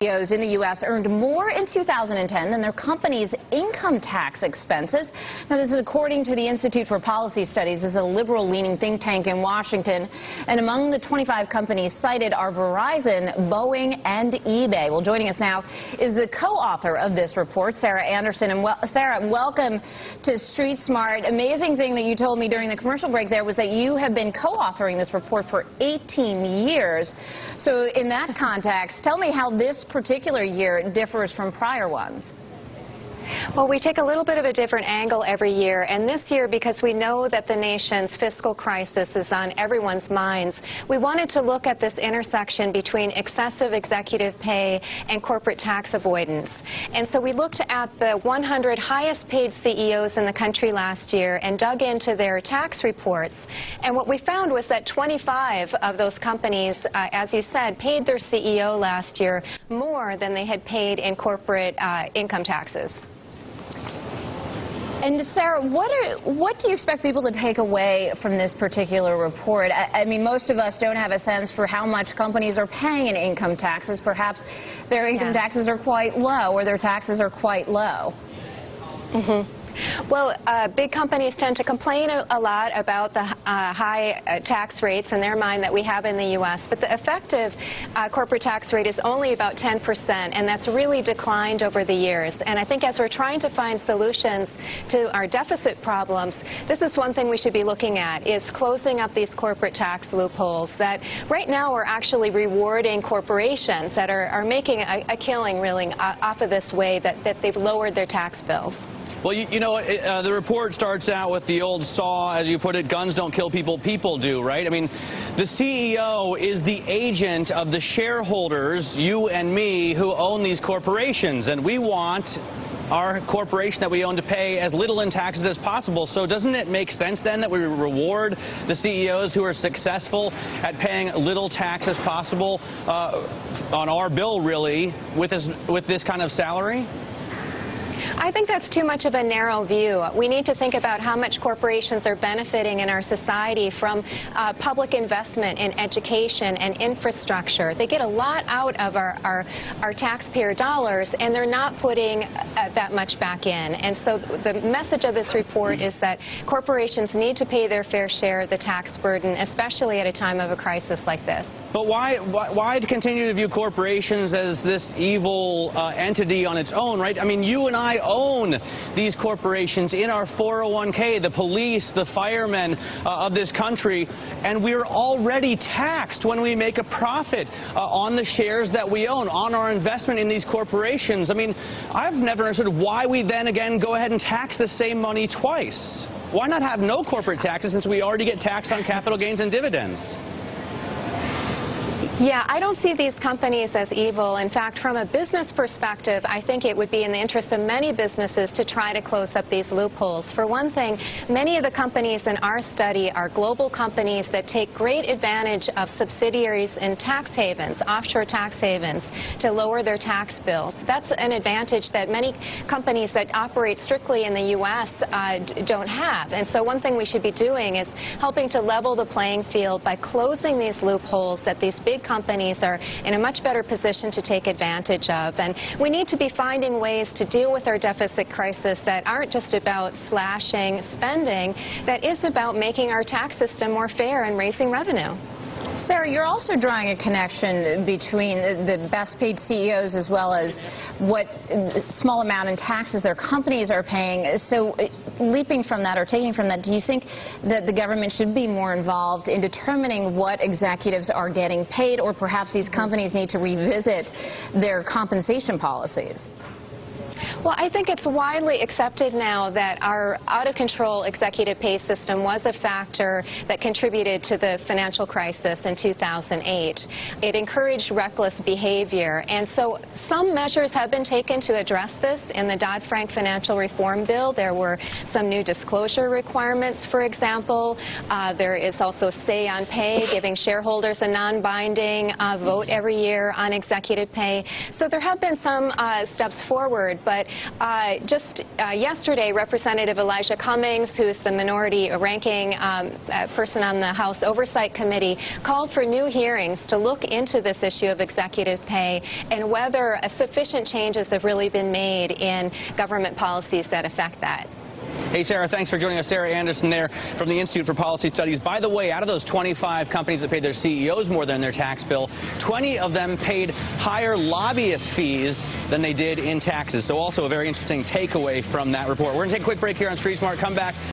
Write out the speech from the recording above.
CEOs in the U.S. earned more in 2010 than their company's income tax expenses. Now, this is according to the Institute for Policy Studies. This is a liberal-leaning think tank in Washington. And among the 25 companies cited are Verizon, Boeing, and eBay. Well, joining us now is the co-author of this report, Sarah Anderson. And Sarah, welcome to Street Smart. Amazing thing that you told me during the commercial break there was that you have been co-authoring this report for 18 years. So in that context, tell me how this particular year differs from prior ones. Well, we take a little bit of a different angle every year, and this year, because we know that the nation's fiscal crisis is on everyone's minds, we wanted to look at this intersection between excessive executive pay and corporate tax avoidance. And so we looked at the 100 highest paid CEOs in the country last year and dug into their tax reports. And what we found was that 25 of those companies, as you said, paid their CEO last year more than they had paid in corporate income taxes. And Sarah, what do you expect people to take away from this particular report? I mean, most of us don't have a sense for how much companies are paying in income taxes. Perhaps their income taxes are quite low, or their taxes are quite low. Well, big companies tend to complain a lot about the high tax rates in their mind that we have in the U.S., but the effective corporate tax rate is only about 10%, and that's really declined over the years. And I think as we're trying to find solutions to our deficit problems, this is one thing we should be looking at, is closing up these corporate tax loopholes that right now are actually rewarding corporations that are making a killing, really, off of this way that they've lowered their tax bills. Well, you know, the report starts out with the old saw, as you put it, guns don't kill people, people do, right? I mean, the CEO is the agent of the shareholders, you and me, who own these corporations, and we want our corporation that we own to pay as little in taxes as possible. So doesn't it make sense then that we reward the CEOs who are successful at paying little tax as possible on our bill, really, with this kind of salary? I think that's too much of a narrow view. We need to think about how much corporations are benefiting in our society from public investment in education and infrastructure. They get a lot out of our taxpayer dollars, and they're not putting that much back in. And so the message of this report is that corporations need to pay their fair share of the tax burden, especially at a time of a crisis like this. But why continue to view corporations as this evil entity on its own, right? I mean, you and I own these corporations in our 401k, the police, the firemen of this country, and we're already taxed when we make a profit on the shares that we own, on our investment in these corporations. I mean, I've never understood why we then again go ahead and tax the same money twice. Why not have no corporate taxes since we already get taxed on capital gains and dividends? Yeah, I don't see these companies as evil. In fact, from a business perspective, I think it would be in the interest of many businesses to try to close up these loopholes. For one thing, many of the companies in our study are global companies that take great advantage of subsidiaries in tax havens, offshore tax havens, to lower their tax bills. That's an advantage that many companies that operate strictly in the U.S. Don't have. And so one thing we should be doing is helping to level the playing field by closing these loopholes that these big companies are in a much better position to take advantage of. And we need to be finding ways to deal with our deficit crisis that aren't just about slashing spending, that is about making our tax system more fair and raising revenue. Sarah, you're also drawing a connection between the best paid CEOs as well as what small amount in taxes their companies are paying. So leaping from that or taking from that, do you think that the government should be more involved in determining what executives are getting paid, or perhaps these companies need to revisit their compensation policies? Well, I think it's widely accepted now that our out-of-control executive pay system was a factor that contributed to the financial crisis in 2008. It encouraged reckless behavior, and so some measures have been taken to address this. In the Dodd-Frank Financial Reform Bill, there were some new disclosure requirements, for example. There is also say on pay, giving shareholders a non-binding vote every year on executive pay. So there have been some steps forward, but but just yesterday, Representative Elijah Cummings, who is the minority ranking person on the House Oversight Committee, called for new hearings to look into this issue of executive pay and whether sufficient changes have really been made in government policies that affect that. Hey, Sarah, thanks for joining us. Sarah Anderson there from the Institute for Policy Studies. By the way, out of those 25 companies that paid their CEOs more than their tax bill, 20 of them paid higher lobbyist fees than they did in taxes. So also a very interesting takeaway from that report. We're going to take a quick break here on Street Smart. Come back.